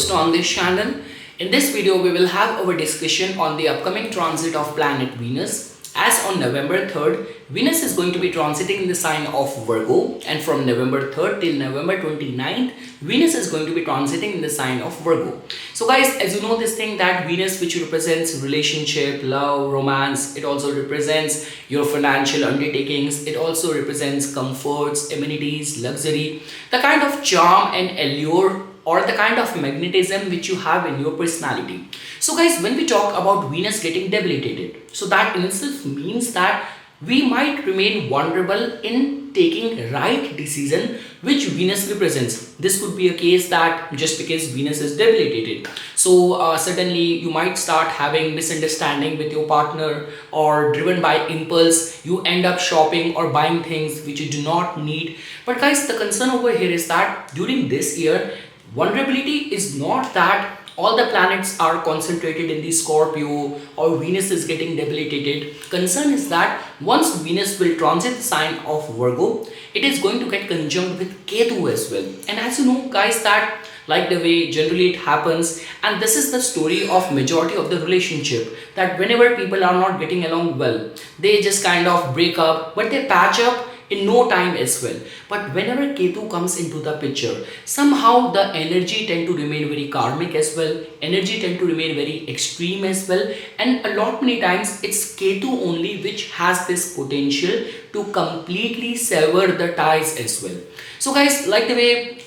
host on this channel. In this video, we will have our discussion on the upcoming transit of planet Venus. As on November 3rd, Venus is going to be transiting in the sign of Virgo, and from November 3rd till November 29th, Venus is going to be transiting in the sign of Virgo. So guys, as you know this thing that Venus, which represents relationship, love, romance, it also represents your financial undertakings, it also represents comforts, amenities, luxury, the kind of charm and allure or the kind of magnetism which you have in your personality. So guys, when we talk about Venus getting debilitated, so that in itself means that we might remain vulnerable in taking right decision which Venus represents. This could be a case that just because Venus is debilitated, so suddenly you might start having misunderstanding with your partner, or driven by impulse you end up shopping or buying things which you do not need. But guys, the concern over here is that during this year, vulnerability is not that all the planets are concentrated in the Scorpio or Venus is getting debilitated. Concern is that once Venus will transit the sign of Virgo, it is going to get conjunct with Ketu as well. And as you know guys, that like the way generally it happens, and this is the story of majority of the relationship, that whenever people are not getting along well, they just kind of break up, but they patch up in no time as well. But whenever Ketu comes into the picture, somehow the energy tend to remain very karmic as well, energy tend to remain very extreme as well, and a lot many times it's Ketu only which has this potential to completely sever the ties as well. So guys, like the way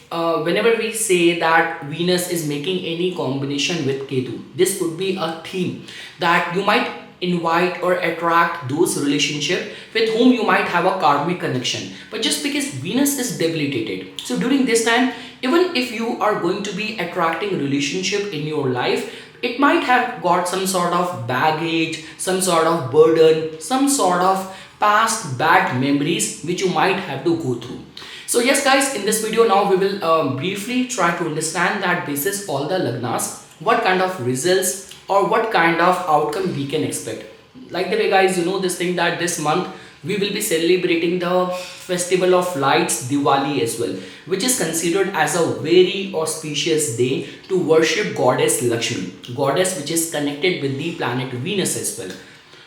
whenever we say that Venus is making any combination with Ketu, this could be a theme that you might invite or attract those relationships with whom you might have a karmic connection. But just because Venus is debilitated, so during this time, even if you are going to be attracting relationship in your life, it might have got some sort of baggage, some sort of burden, some sort of past bad memories which you might have to go through. So yes guys, in this video now we will briefly try to understand that basis all the lagnas, what kind of results or what kind of outcome we can expect. Like the way guys, you know this thing that this month we will be celebrating the festival of lights, Diwali as well, which is considered as a very auspicious day to worship goddess Lakshmi, goddess which is connected with the planet Venus as well.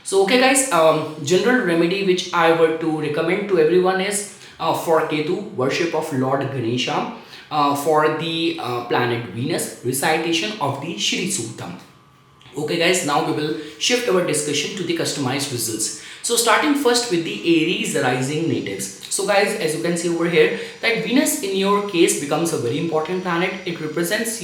So okay guys, general remedy which I were to recommend to everyone is for Ketu, worship of Lord Ganesha, for the planet Venus, recitation of the Shri Suktam. Okay guys, now we will shift our discussion to the customized results. So starting first with the Aries rising natives. So guys, as you can see over here, that Venus in your case becomes a very important planet. It represents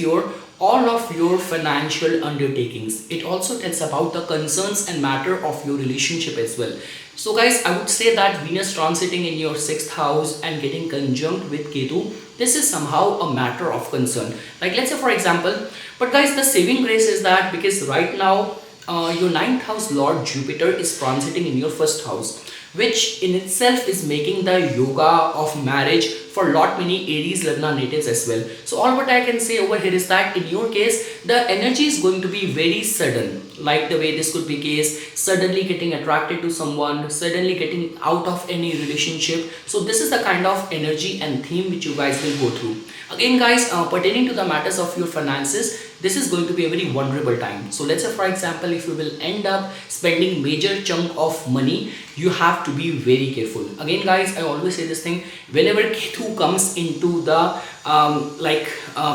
all of your financial undertakings. It also tells about the concerns and matter of your relationship as well. So guys, I would say that Venus transiting in your 6th house and getting conjunct with Ketu, this is somehow a matter of concern. Like let's say for example, but guys, the saving grace is that because right now your 9th house Lord Jupiter is transiting in your 1st house, which in itself is making the yoga of marriage for lot many Aries Lagna natives as well. So all what I can say over here is that in your case, the energy is going to be very sudden. Like the way this could be case, suddenly getting attracted to someone, suddenly getting out of any relationship. So this is the kind of energy and theme which you guys will go through. Again guys, pertaining to the matters of your finances, this is going to be a very vulnerable time. So let's say for example, if you will end up spending major chunk of money, you have to be very careful. Again guys, I always say this thing, whenever Ketu comes into the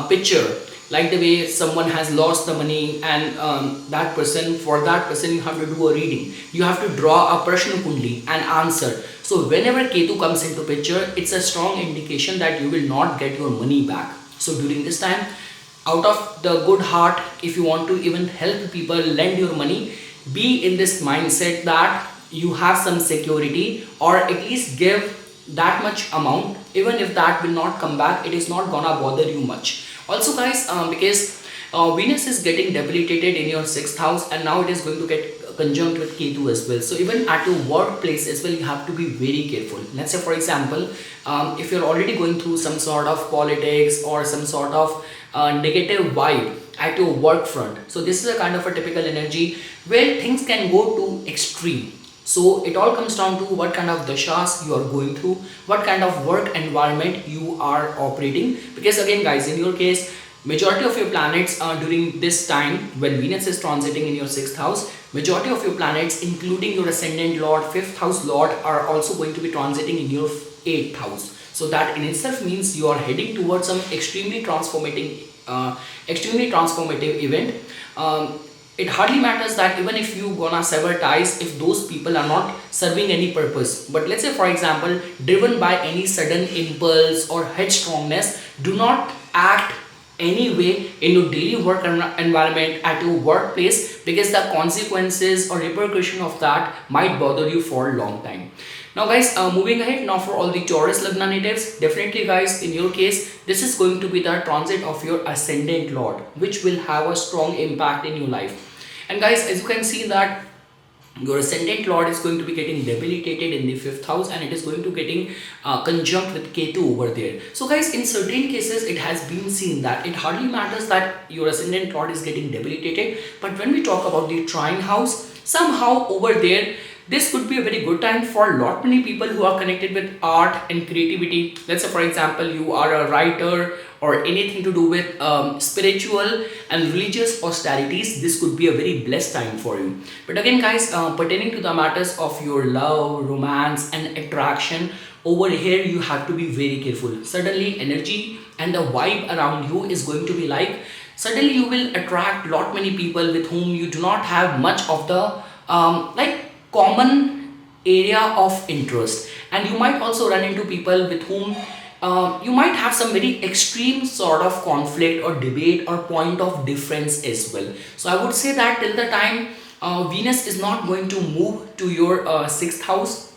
picture, like the way someone has lost the money and for that person you have to do a reading, you have to draw a Prashna Kundli and answer. So whenever Ketu comes into picture, it's a strong indication that you will not get your money back. So during this time, out of the good heart, if you want to even help people, lend your money, be in this mindset that you have some security, or at least give that much amount. Even if that will not come back, it is not gonna bother you much. Also guys, because Venus is getting debilitated in your 6th house, and now it is going to get conjunct with Ketu as well. So even at your workplace as well, you have to be very careful. Let's say for example, if you're already going through some sort of politics or some sort of negative vibe at your work front, so this is a kind of a typical energy where things can go to extreme. So it all comes down to what kind of dashas you are going through, what kind of work environment you are operating. Because again guys, in your case, Majority of your planets during this time when Venus is transiting in your 6th house, majority of your planets including your ascendant lord, 5th house lord, are also going to be transiting in your 8th house. So that in itself means you are heading towards some extremely transformative event. It hardly matters that even if you gonna sever ties, if those people are not serving any purpose, but let's say for example driven by any sudden impulse or headstrongness, do not act anyway in your daily work environment at your workplace, because the consequences or repercussion of that might bother you for a long time. Now guys, moving ahead, now for all the Taurus Lagna natives, definitely guys, in your case this is going to be the transit of your ascendant lord, which will have a strong impact in your life. And guys, as you can see that your ascendant lord is going to be getting debilitated in the 5th house, and it is going to getting conjunct with Ketu over there. So guys, in certain cases it has been seen that it hardly matters that your ascendant lord is getting debilitated, but when we talk about the trine house, somehow over there this could be a very good time for a lot many people who are connected with art and creativity. Let's say for example you are a writer or anything to do with spiritual and religious austerities. This could be a very blessed time for you. But again guys, pertaining to the matters of your love, romance and attraction, over here you have to be very careful. Suddenly energy and the vibe around you is going to be like, suddenly you will attract lot many people with whom you do not have much of the like common area of interest, and you might also run into people with whom you might have some very extreme sort of conflict or debate or point of difference as well. So I would say that till the time Venus is not going to move to your 6th house,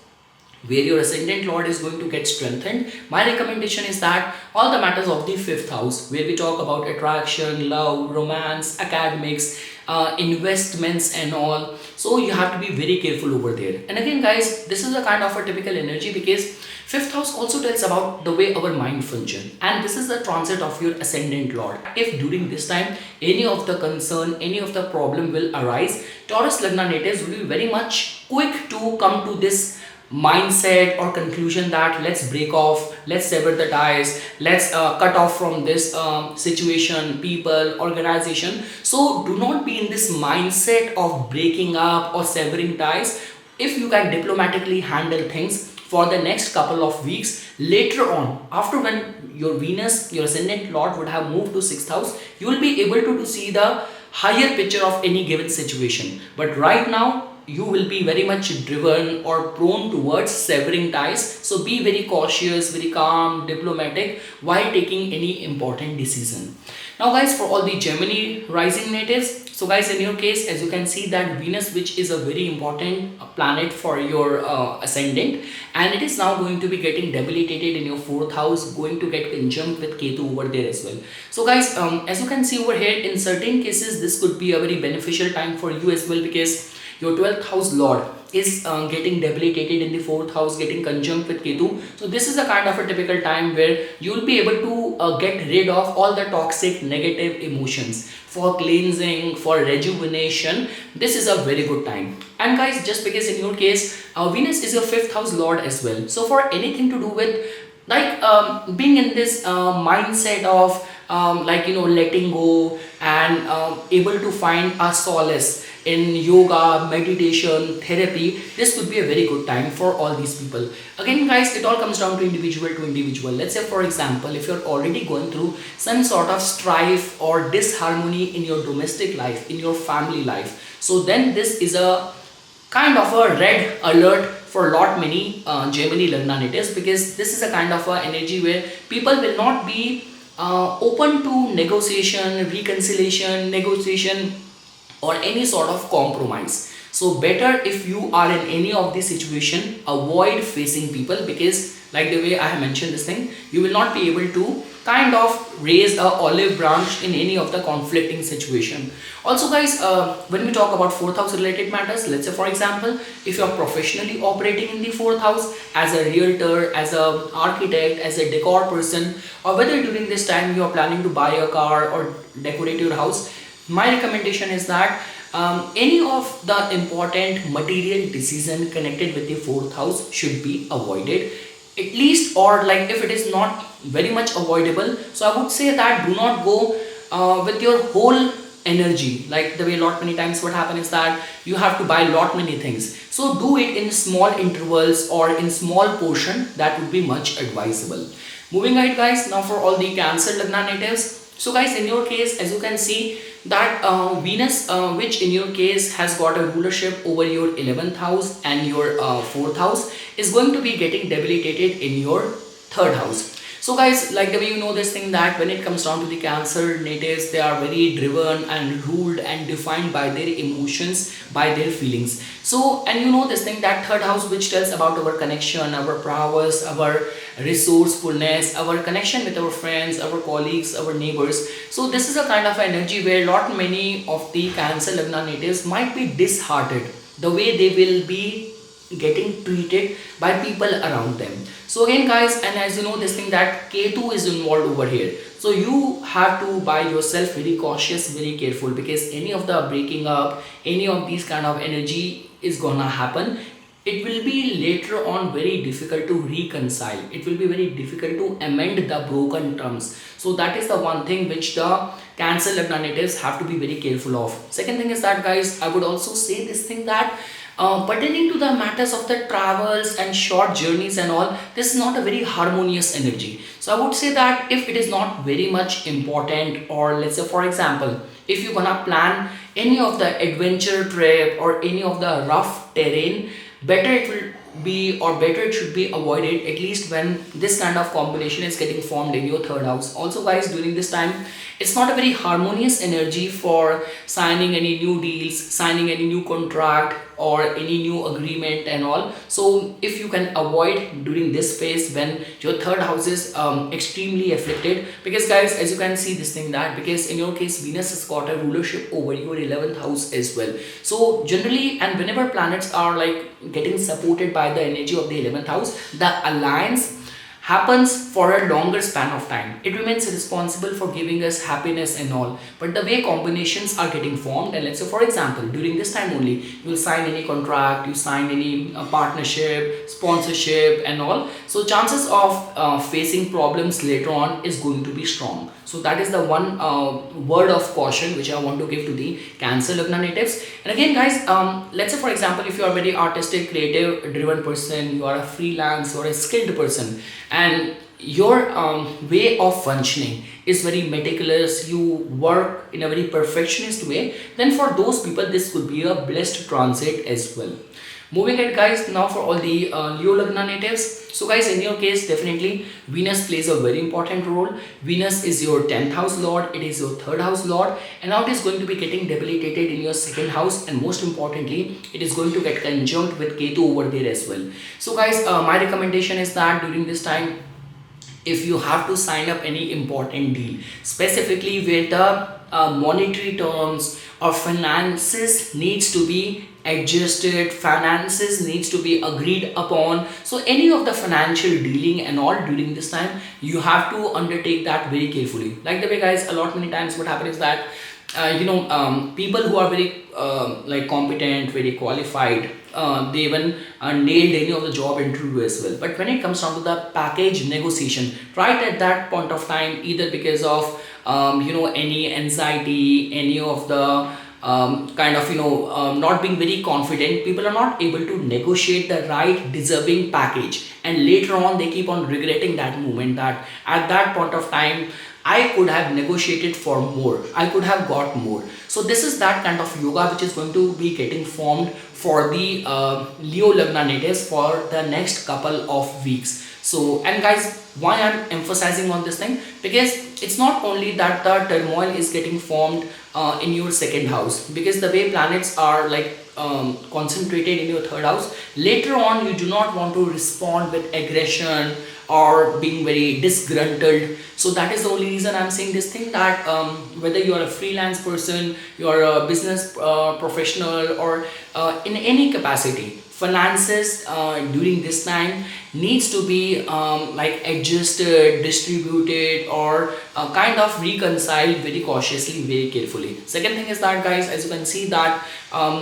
where your ascendant lord is going to get strengthened, my recommendation is that all the matters of the 5th house, where we talk about attraction, love, romance, academics, investments and all, so you have to be very careful over there. And again guys, this is a kind of a typical energy, because 5th house also tells about the way our mind function, and this is the transit of your ascendant lord. If during this time any of the concern, any of the problem will arise, Taurus Lagna natives will be very much quick to come to this mindset or conclusion that let's break off, let's sever the ties, let's cut off from this situation, people, organization. So do not be in this mindset of breaking up or severing ties. If you can diplomatically handle things for the next couple of weeks, later on after when your Venus, your ascendant lord would have moved to 6th house, you will be able to see the higher picture of any given situation. But right now you will be very much driven or prone towards severing ties. So be very cautious, very calm, diplomatic while taking any important decision. Now guys, for all the Gemini rising natives, so guys, in your case, as you can see that Venus, which is a very important planet for your ascendant, and it is now going to be getting debilitated in your 4th house, going to get conjunct with Ketu over there as well. So guys, as you can see over here, in certain cases this could be a very beneficial time for you as well, because your 12th house lord is getting debilitated in the 4th house, getting conjunct with Ketu. So this is a kind of a typical time where you will be able to get rid of all the toxic negative emotions, for cleansing, for rejuvenation. This is a very good time. And guys, just because in your case Venus is your 5th house lord as well, so for anything to do with like being in this mindset of like letting go and able to find a solace in yoga, meditation, therapy, this could be a very good time for all these people. Again guys, it all comes down to individual to individual. Let's say for example, if you're already going through some sort of strife or disharmony in your domestic life, in your family life, so then this is a kind of a red alert for a lot many Gemini Lagna natives, because this is a kind of a energy where people will not be open to negotiation, reconciliation, negotiation or any sort of compromise. So better if you are in any of this situation, avoid facing people, because like the way I have mentioned this thing, you will not be able to kind of raise a olive branch in any of the conflicting situation. Also guys, when we talk about 4th house related matters, let's say for example, if you are professionally operating in the 4th house as a realtor, as a architect, as a decor person, or whether during this time you are planning to buy a car or decorate your house, my recommendation is that any of the important material decision connected with the 4th house should be avoided, at least, or like if it is not very much avoidable, so I would say that do not go with your whole energy. Like the way lot many times what happen is that you have to buy lot many things, so do it in small intervals or in small portion. That would be much advisable. Moving ahead guys, now for all the Cancer Lagna natives. So guys, in your case, as you can see that Venus, which in your case has got a rulership over your 11th house and your 4th house, is going to be getting debilitated in your 3rd house. So guys, like the way you know this thing, that when it comes down to the Cancer natives, they are very driven and ruled and defined by their emotions, by their feelings. So, and you know this thing, that 3rd house, which tells about our connection, our prowess, our resourcefulness, our connection with our friends, our colleagues, our neighbors. So this is a kind of energy where lot many of the Cancer Lagna natives might be disheartened the way they will be getting treated by people around them. So again guys, and as you know this thing, that Ketu is involved over here, so you have to by yourself very cautious, very careful, because any of the breaking up, any of these kind of energy is gonna happen. It will be later on very difficult to reconcile. It will be very difficult to amend the broken terms. So that is the one thing which the Cancer Lagna natives have to be very careful of. Second thing is that guys, I would also say this thing, that pertaining to the matters of the travels and short journeys and all, this is not a very harmonious energy. So I would say that if it is not very much important, or let's say for example, if you're gonna plan any of the adventure trip or any of the rough terrain, better it will be, or better it should be avoided, at least when this kind of combination is getting formed in your 3rd house. Also guys, during this time, it's not a very harmonious energy for signing any new deals, signing any new contract or any new agreement and all. So if you can avoid during this phase when your 3rd house is extremely afflicted, because guys, as you can see this thing, that because in your case Venus has got a rulership over your 11th house as well. So generally, and whenever planets are like getting supported by the energy of the 11th house, the alliance happens for a longer span of time. It remains responsible for giving us happiness and all. But the way combinations are getting formed, and let's say for example, during this time only, you will sign any contract, you sign any partnership, sponsorship and all. So chances of facing problems later on is going to be strong. So that is the one word of caution which I want to give to the Cancer Lagna natives. And again guys, let's say for example, if you are a very artistic, creative, driven person, you are a freelance or a skilled person, and your way of functioning is very meticulous, you work in a very perfectionist way, then for those people this could be a blessed transit as well. Moving ahead guys, now for all the Leo Lagna natives. So guys, in your case, definitely Venus plays a very important role. Venus is your 10th house lord, it is your 3rd house lord, and now it is going to be getting debilitated in your 2nd house, and most importantly, it is going to get conjunct with Ketu over there as well. So guys, my recommendation is that during this time, if you have to sign up any important deal, specifically where the monetary terms or finances needs to be adjusted, finances needs to be agreed upon, so any of the financial dealing and all during this time, you have to undertake that very carefully. Like the way guys, a lot many times what happens is that people who are very like competent, very qualified, they even nailed any of the job interview as well. But when it comes down to the package negotiation, right at that point of time, either because of any anxiety, any of the not being very confident, people are not able to negotiate the right deserving package, and later on they keep on regretting that moment, that at that point of time I could have negotiated for more, I could have got more. So this is that kind of yoga which is going to be getting formed for the Leo Lagna natives for the next couple of weeks. So, and guys, why I'm emphasizing on this thing, because it's not only that the turmoil is getting formed in your 2nd house, because the way planets are like concentrated in your 3rd house, later on you do not want to respond with aggression or being very disgruntled. So that is the only reason I'm saying this thing, that whether you are a freelance person, you are a business professional, or in any capacity, finances during this time needs to be like adjusted, distributed, or kind of reconciled very cautiously, very carefully. Second thing is that, guys, as you can see that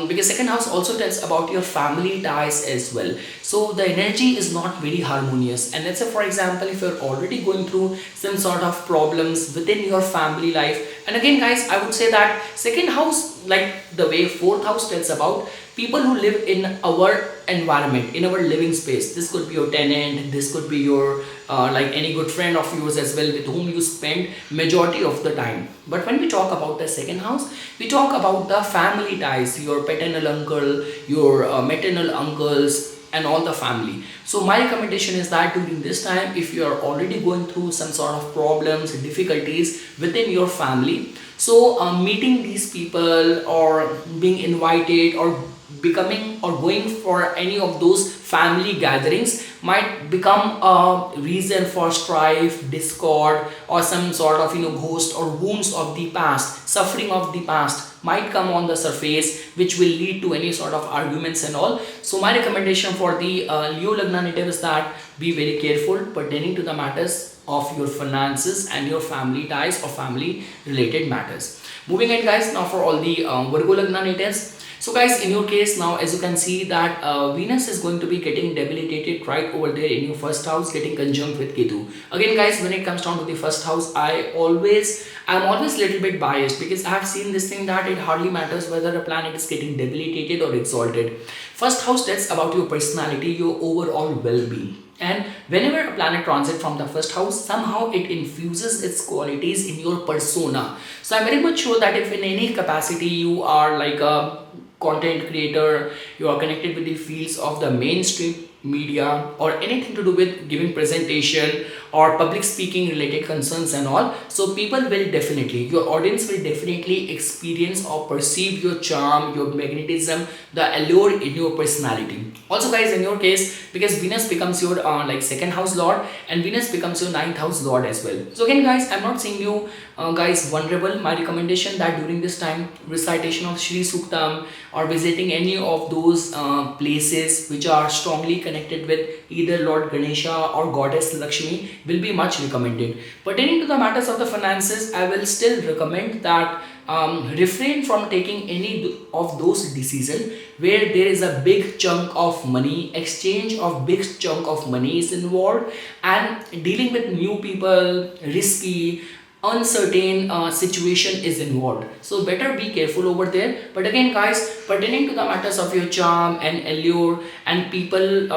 because second house also tells about your family ties as well. So the energy is not very harmonious, and let's say for example if you're already going through some sort of problems within your family life, and again guys, I would say that second house, like the way fourth house tells about people who live in our environment, in our living space. This could be your tenant, this could be your like any good friend of yours as well, with whom you spend majority of the time. But when we talk about the second house, we talk about the family ties, your paternal uncle, your maternal uncles, and all the family. So my recommendation is that during this time, if you are already going through some sort of problems, difficulties within your family, so meeting these people or being invited or becoming or going for any of those family gatherings might become a reason for strife, discord, or some sort of ghost or wounds of the past, suffering of the past might come on the surface, which will lead to any sort of arguments and all. So my recommendation for the Leo Lagna native is that be very careful pertaining to the matters of your finances and your family ties or family related matters. Moving ahead, guys, now for all the Virgo Lagna natives. So guys, in your case now, as you can see that Venus is going to be getting debilitated right over there in your first house, getting conjunct with Ketu. Again guys, when it comes down to the first house, I'm always a little bit biased, because I have seen this thing that it hardly matters whether a planet is getting debilitated or exalted. First house tells about your personality, your overall well-being. And whenever a planet transit from the first house, somehow it infuses its qualities in your persona. So I'm very much sure that if in any capacity you are like a content creator, you are connected with the fields of the mainstream media, or anything to do with giving presentation or public speaking related concerns and all, so people will definitely, your audience will definitely experience or perceive your charm, your magnetism, the allure in your personality. Also guys, in your case, because Venus becomes your like second house lord, and Venus becomes your ninth house lord as well. So again guys, I'm not saying you guys vulnerable. My recommendation that during this time, recitation of Shri Suktam or visiting any of those places which are strongly connected with either Lord Ganesha or Goddess Lakshmi will be much recommended. Pertaining to the matters of the finances, I will still recommend that refrain from taking any of those decisions where there is a big chunk of money, exchange of big chunk of money is involved, and dealing with new people, risky, uncertain situation is involved. So better be careful over there. But again guys, pertaining to the matters of your charm and allure and people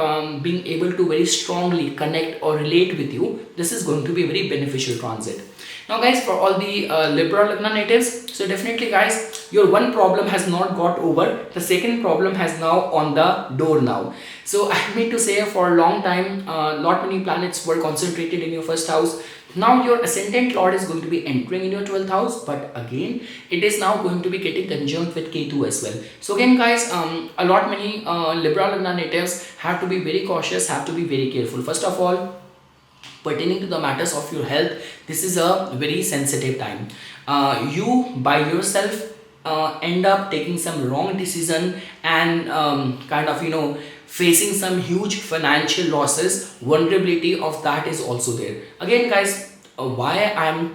being able to very strongly connect or relate with you, this is going to be a very beneficial transit. Now guys, for all the Libra Lagna natives, so definitely guys, your one problem has not got over, the second problem has now on the door now. So I mean to say, for a long time lot many planets were concentrated in your first house. Now your ascendant lord is going to be entering in your 12th house, but again it is now going to be getting conjunct with Ketu as well. So again guys, a lot many Libra Lagna natives have to be very cautious, have to be very careful. First of all, pertaining to the matters of your health, this is a very sensitive time. You by yourself end up taking some wrong decision and kind of facing some huge financial losses. Vulnerability of that is also there. Again guys, why I'm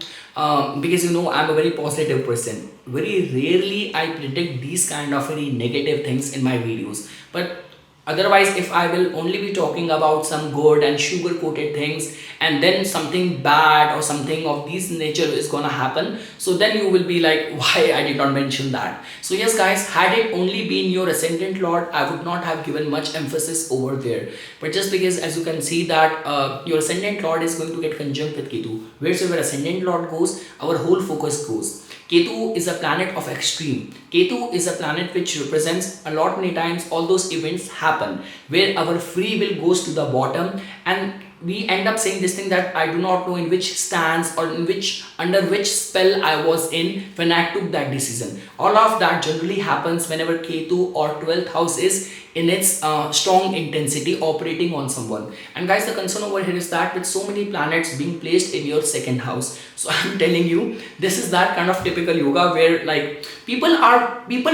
because I'm a very positive person. Very rarely I predict these kind of very negative things in my videos, but otherwise if I will only be talking about some good and sugar coated things, and then something bad or something of this nature is gonna happen, so then you will be like, why I did not mention that. So yes guys, had it only been your ascendant lord, I would not have given much emphasis over there. But just because, as you can see that your ascendant lord is going to get conjunct with Ketu, wherever ascendant lord goes, our whole focus goes. Ketu is a planet of extreme. Ketu is a planet which represents a lot many times all those events happen where our free will goes to the bottom, and we end up saying this thing that I do not know in which stance or under which spell I was in when I took that decision. All of that generally happens whenever Ketu or 12th house is in its strong intensity operating on someone. And guys, the concern over here is that with so many planets being placed in your second house, so I'm telling you, this is that kind of typical yoga where like people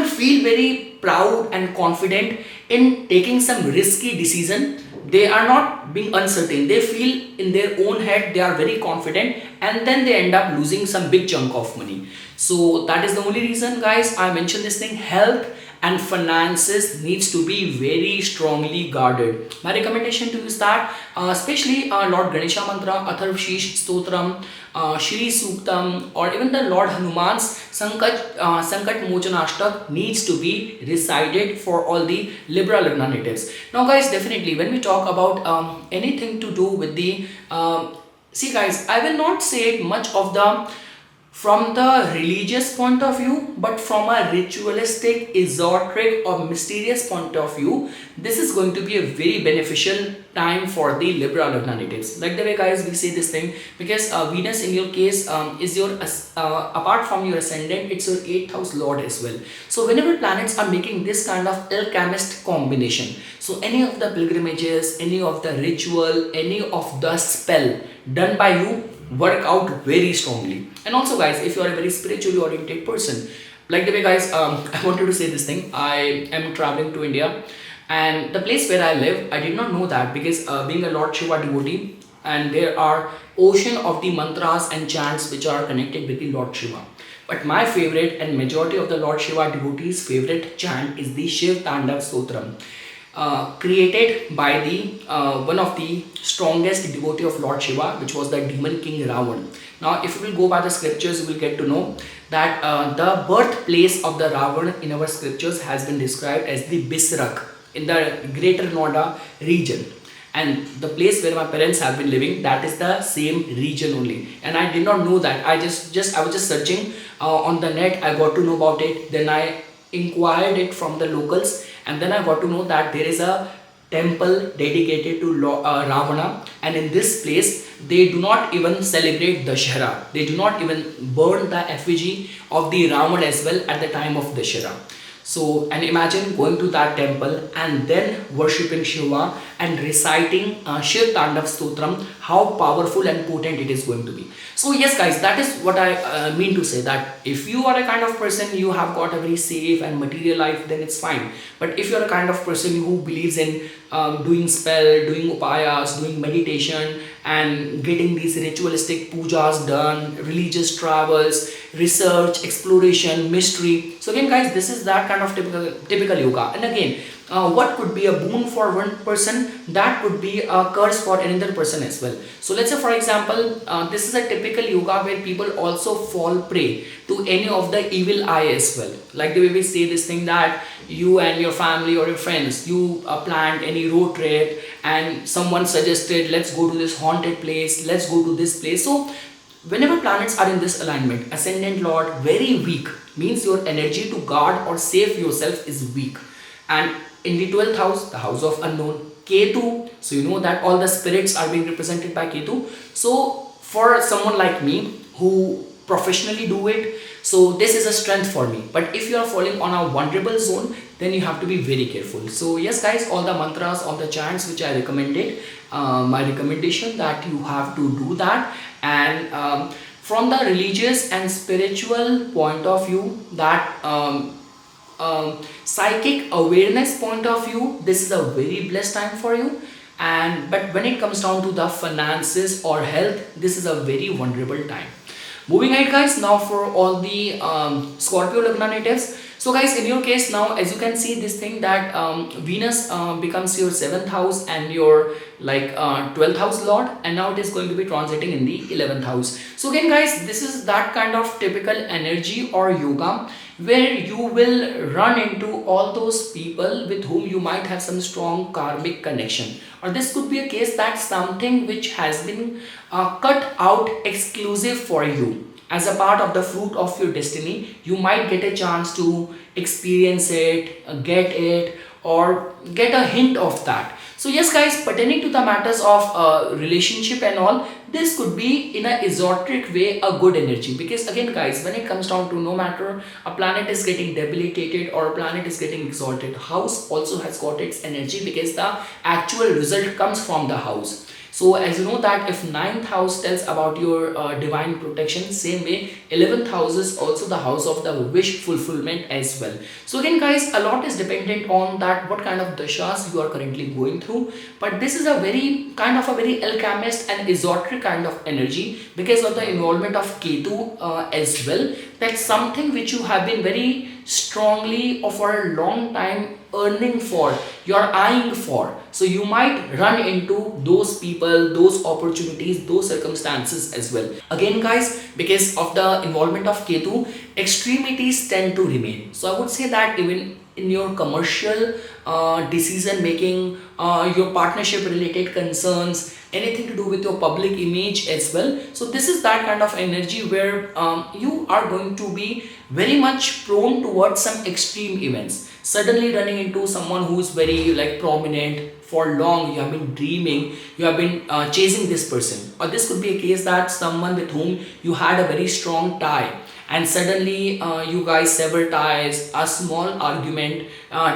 feel very proud and confident in taking some risky decision. They are not being uncertain, they feel in their own head they are very confident, and then they end up losing some big chunk of money. So that is the only reason, guys, I mentioned this thing. Health and finances needs to be very strongly guarded. My recommendation to you is that especially Lord Ganesha mantra, Atharvashish stotram, Shri Suktam, or even the Lord Hanuman's Sankat Mochanashtak needs to be recited for all the Libra Lagna natives. Now guys, definitely when we talk about anything to do with the see guys, I will not say much of the from the religious point of view, but from a ritualistic, esoteric or mysterious point of view, this is going to be a very beneficial time for the Libra Lagna natives. Like the way, guys, we say this thing, because Venus in your case is your apart from your ascendant, it's your 8th house lord as well. So whenever planets are making this kind of alchemist combination, so any of the pilgrimages, any of the ritual, any of the spell done by you work out very strongly. And also, guys, if you are a very spiritually oriented person, like the way, guys, I wanted to say this thing. I am traveling to India, and the place where I live, I did not know that, because being a Lord Shiva devotee, and there are ocean of the mantras and chants which are connected with the Lord Shiva. But my favorite and majority of the Lord Shiva devotees favorite chant is the Shiv Tandav Stotram, created by the one of the strongest devotee of Lord Shiva, which was the demon king Ravan. Now if you will go by the scriptures, you will get to know that the birthplace of the Ravan in our scriptures has been described as the Bisrak in the greater Noida region, and the place where my parents have been living, that is the same region only. And I did not know that. I was just searching on the net. I got to know about it, then I inquired it from the locals, and then I got to know that there is a temple dedicated to Ravana, and in this place they do not even celebrate Dashera. They do not even burn the effigy of the Ravan as well at the time of Dashera. So, and imagine going to that temple and then worshipping Shiva and reciting Shiv Tandav Stotram, how powerful and potent it is going to be. So yes, guys, that is what I mean to say, that if you are a kind of person, you have got a very safe and material life, then it's fine. But if you are a kind of person who believes in doing spell, doing upayas, doing meditation, and getting these ritualistic pujas done, religious travels, research, exploration, mystery. So again, guys, this is that kind of typical yoga. And again, what could be a boon for one person, that could be a curse for another person as well. So let's say, for example, this is a typical yoga where people also fall prey to any of the evil eye as well. Like the way we say this thing, that you and your family or your friends, you planned any road trip and someone suggested, let's go to this haunted place, let's go to this place. So whenever planets are in this alignment, ascendant lord very weak, means your energy to guard or save yourself is weak. And in the 12th house, the house of unknown, Ketu, so you know that all the spirits are being represented by Ketu. So for someone like me who professionally do it, so this is a strength for me. But if you are falling on a vulnerable zone, then you have to be very careful. So yes, guys, all the mantras, all the chants which I recommended, my recommendation that you have to do that. And from the religious and spiritual point of view, that psychic awareness point of view, this is a very blessed time for you. And but when it comes down to the finances or health, this is a very vulnerable time. Moving ahead, guys, now for all the Scorpio Lagna natives. So guys, in your case now, as you can see this thing, that Venus becomes your 7th house and your 12th house lord, and now it is going to be transiting in the 11th house. So again, guys, this is that kind of typical energy or yoga where you will run into all those people with whom you might have some strong karmic connection, or this could be a case that something which has been cut out exclusive for you as a part of the fruit of your destiny, you might get a chance to experience it, get it, or get a hint of that. So yes guys, pertaining to the matters of relationship and all, this could be in a esoteric way a good energy, because again guys, when it comes down to no matter a planet is getting debilitated or a planet is getting exalted, house also has got its energy, because the actual result comes from the house. So as you know that if ninth house tells about your divine protection, same way 11th house is also the house of the wish fulfillment as well. So again guys, a lot is dependent on that what kind of dashas you are currently going through, but this is a very kind of a very alchemist and esoteric kind of energy because of the involvement of Ketu as well. That's something which you have been very strongly or for a long time earning for, you're eyeing for. So you might run into those people, those opportunities, those circumstances as well. Again guys, because of the involvement of Ketu, extremities tend to remain. So I would say that even in your commercial decision making, your partnership related concerns, anything to do with your public image as well. So this is that kind of energy where you are going to be very much prone towards some extreme events. Suddenly running into someone who is very like prominent for long, you have been dreaming, you have been chasing this person, or this could be a case that someone with whom you had a very strong tie, and suddenly you guys sever ties, a small argument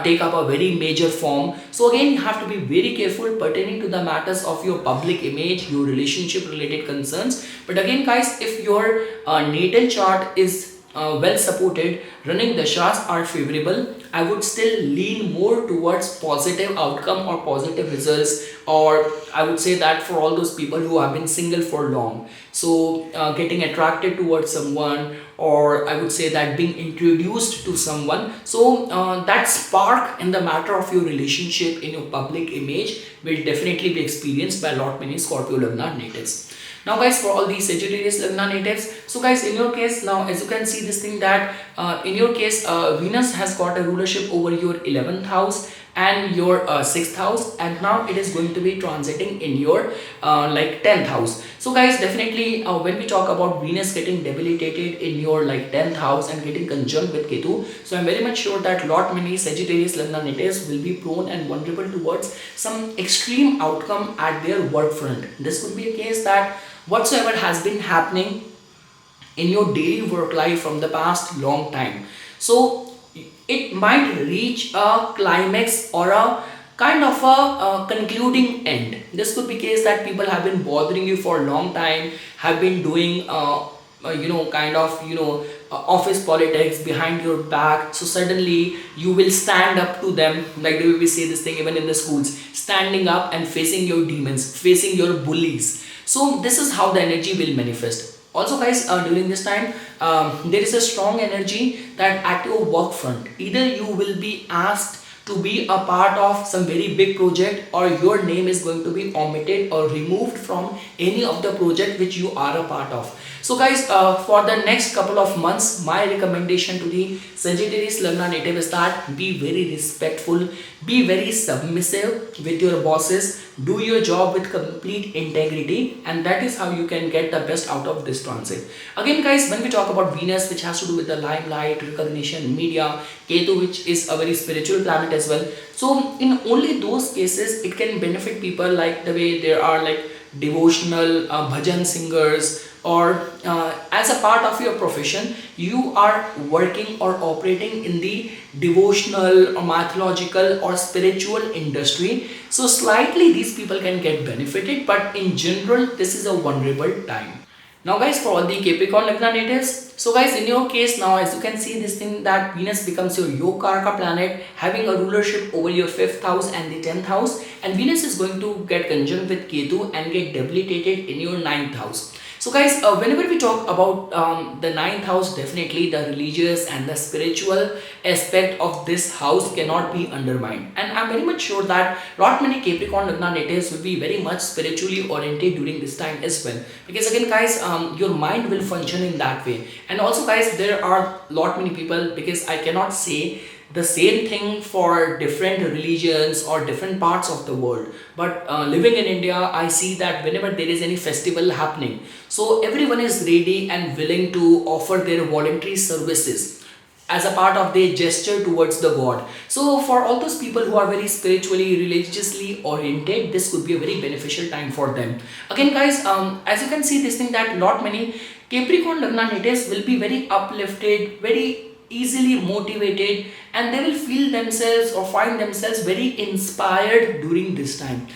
take up a very major form. So again, you have to be very careful pertaining to the matters of your public image, your relationship related concerns. But again guys, if your natal chart is well supported, running dashas are favorable, I would still lean more towards positive outcome or positive results, or I would say that for all those people who have been single for long, so getting attracted towards someone, or I would say that being introduced to someone. So that spark in the matter of your relationship in your public image will definitely be experienced by a lot many Scorpio Lagna natives. Now guys, for all these Sagittarius Lagna natives, so guys, in your case, now as you can see this thing that in your case Venus has got a rulership over your 11th house and your 6th house, and now it is going to be transiting in your like 10th house. So guys, definitely when we talk about Venus getting debilitated in your like 10th house and getting conjunct with Ketu, so I'm very much sure that lot many Sagittarius Lagna natives will be prone and vulnerable towards some extreme outcome at their work front. This could be a case that whatsoever has been happening in your daily work life from the past long time, so it might reach a climax or a kind of a concluding end. This could be case that people have been bothering you for a long time, have been doing kind of office politics behind your back. So suddenly you will stand up to them, like the way we say this thing even in the schools, standing up and facing your demons, facing your bullies. So this is how the energy will manifest. Also guys, during this time there is a strong energy that at your work front, either you will be asked to be a part of some very big project, or your name is going to be omitted or removed from any of the project which you are a part of. So guys, for the next couple of months, my recommendation to the Sagittarius Lagna native is that be very respectful, be very submissive with your bosses, do your job with complete integrity, and that is how you can get the best out of this transit. Again guys, when we talk about Venus, which has to do with the limelight, recognition, media, Ketu, which is a very spiritual planet as well, so in only those cases it can benefit people, like the way there are like devotional bhajan singers, or as a part of your profession you are working or operating in the devotional or mythological or spiritual industry. So slightly these people can get benefited, but in general this is a vulnerable time. Now guys, for all the Capricorn Lagna natives, so guys, in your case now, as you can see this thing that Venus becomes your Yogarka planet, having a rulership over your 5th house and the 10th house, and Venus is going to get conjunct with Ketu and get debilitated in your 9th house. So guys, whenever we talk about the 9th house, definitely the religious and the spiritual aspect of this house cannot be undermined. And I'm very much sure that lot many Capricorn Lagna natives will be very much spiritually oriented during this time as well. Because again guys, your mind will function in that way. And also guys, there are lot many people, because I cannot say the same thing for different religions or different parts of the world, but living in India, I see that whenever there is any festival happening, so everyone is ready and willing to offer their voluntary services as a part of their gesture towards the god. So for all those people who are very spiritually, religiously oriented, this could be a very beneficial time for them. Again guys, as you can see this thing, that lot many Capricorn Lagna natives will be very uplifted, very easily motivated, and they will feel themselves or find themselves very inspired during this time.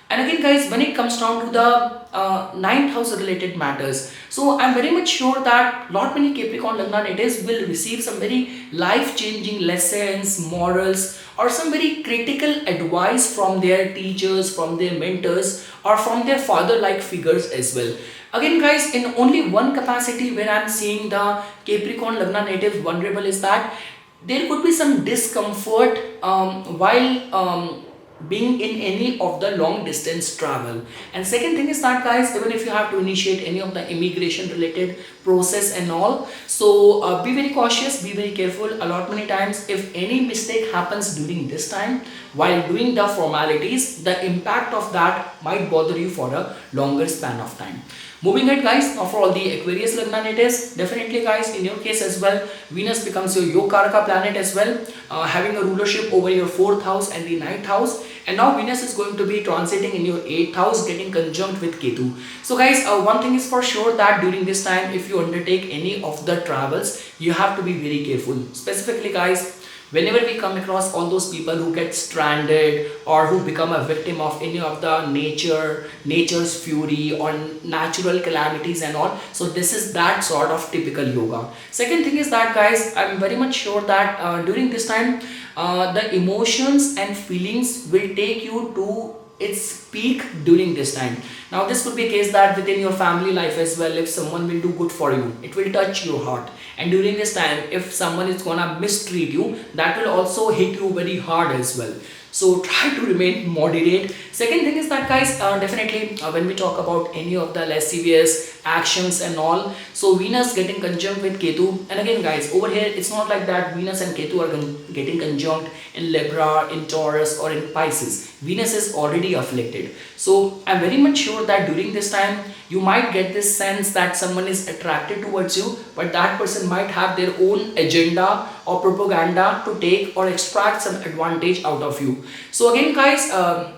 And again guys, when it comes down to the ninth house related matters, so I'm very much sure that lot many Capricorn Lagna natives will receive some very life changing lessons, morals, or some very critical advice from their teachers, from their mentors, or from their father like figures as well. Again guys, in only one capacity where I'm seeing the Capricorn Lagna native vulnerable is that there could be some discomfort while being in any of the long distance travel. And second thing is that guys, even if you have to initiate any of the immigration related process and all, so be very cautious, be very careful. A lot many times if any mistake happens during this time while doing the formalities, the impact of that might bother you for a longer span of time. Moving ahead guys, now for all the Aquarius Lagna natives, definitely guys, in your case as well, Venus becomes your Yogaraka planet as well, having a rulership over your 4th house and the 9th house. And now Venus is going to be transiting in your 8th house, getting conjunct with Ketu. So guys, one thing is for sure that during this time, if you undertake any of the travels, you have to be very careful. Specifically guys, whenever we come across all those people who get stranded or who become a victim of any of the nature's fury or natural calamities and all, so this is that sort of typical yoga. Second thing is that guys, I'm very much sure that during this time the emotions and feelings will take you to its peak during this time. Now this could be a case that within your family life as well, if someone will do good for you, it will touch your heart. And during this time, if someone is gonna mistreat you, that will also hit you very hard as well. So try to remain moderate. Second thing is that guys, definitely when we talk about any of the lascivious actions and all, so Venus getting conjunct with Ketu, and again guys, over here it's not like that Venus and Ketu are getting conjunct in Libra, in Taurus, or in Pisces. Venus is already afflicted. So I'm very much sure that during this time you might get this sense that someone is attracted towards you, but that person might have their own agenda or propaganda to take or extract some advantage out of you. So again guys,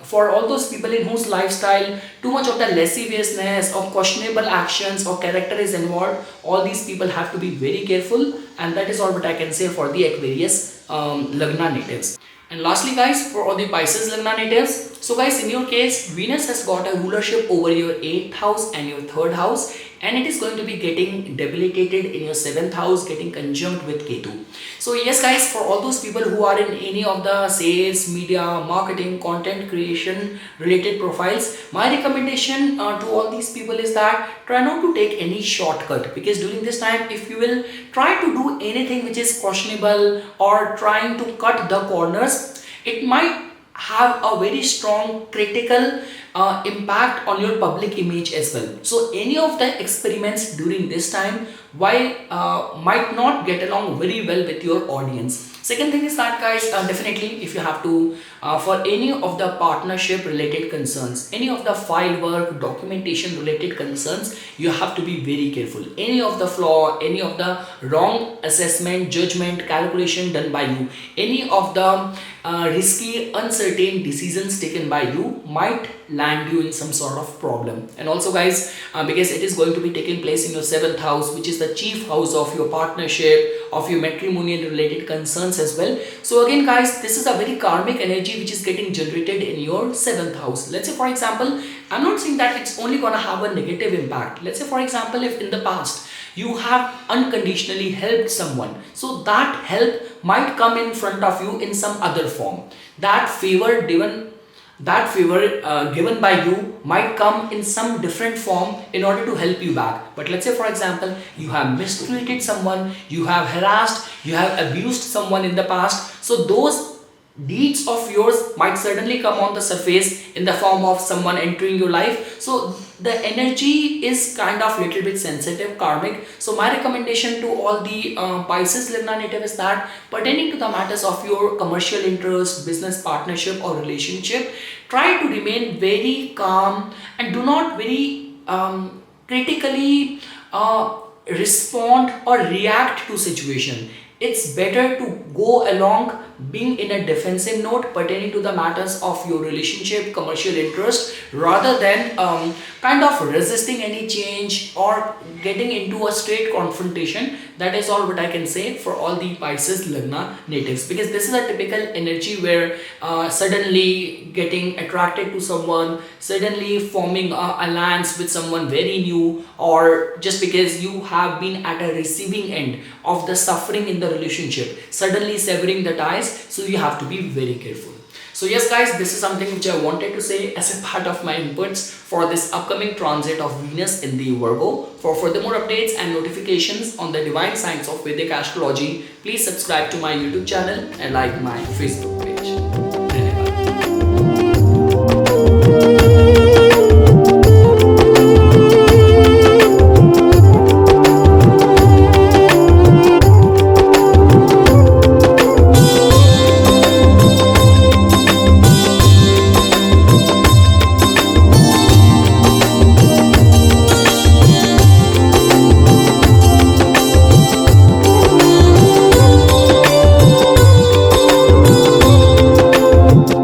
for all those people in whose lifestyle too much of the lasciviousness or questionable actions or character is involved, all these people have to be very careful. And that is all what I can say for the Aquarius Lagna natives. And lastly guys, for all the Pisces Lagna natives, so guys, in your case, Venus has got a rulership over your 8th house and your 3rd house, and it is going to be getting debilitated in your 7th house, getting conjunct with Ketu. So yes guys, for all those people who are in any of the sales, media, marketing, content creation related profiles, my recommendation to all these people is that try not to take any shortcut, because during this time, if you will try to do anything which is questionable or trying to cut the corners, it might have a very strong critical impact on your public image as well. So any of the experiments during this time, while might not get along very well with your audience. Second thing is that guys, definitely if you have to for any of the partnership related concerns, any of the file work, documentation related concerns, you have to be very careful. Any of the flaw, any of the wrong assessment, judgment, calculation done by you, any of the risky, uncertain decisions taken by you might land you in some sort of problem. And also guys, because it is going to be taking place in your 7th house, which is the chief house of your partnership, of your matrimonial related concerns as well. So again guys, this is a very karmic energy which is getting generated in your 7th house. Let's say for example, I'm not saying that it's only gonna have a negative impact. Let's say for example, if in the past you have unconditionally helped someone, so that help might come in front of you in some other form. That favor given by you might come in some different form in order to help you back. But let's say for example, you have mistreated someone, you have harassed, you have abused someone in the past, so those deeds of yours might suddenly come on the surface in the form of someone entering your life. So the energy is kind of little bit sensitive, karmic. So my recommendation to all the Pisces Lagna native is that pertaining to the matters of your commercial interest, business partnership or relationship, try to remain very calm and do not very critically respond or react to situation. it's better to go along being in a defensive note pertaining to the matters of your relationship, commercial interest, rather than kind of resisting any change or getting into a straight confrontation. That is all what I can say for all the Pisces Lagna natives, because this is a typical energy where suddenly getting attracted to someone, suddenly forming a alliance with someone very new, or just because you have been at a receiving end of the suffering in the relationship, suddenly severing the ties. So you have to be very careful. So yes guys, this is something which I wanted to say as a part of my inputs for this upcoming transit of Venus in the Virgo. For further more updates and notifications on the divine signs of Vedic astrology, please subscribe to my YouTube channel and like my Facebook page.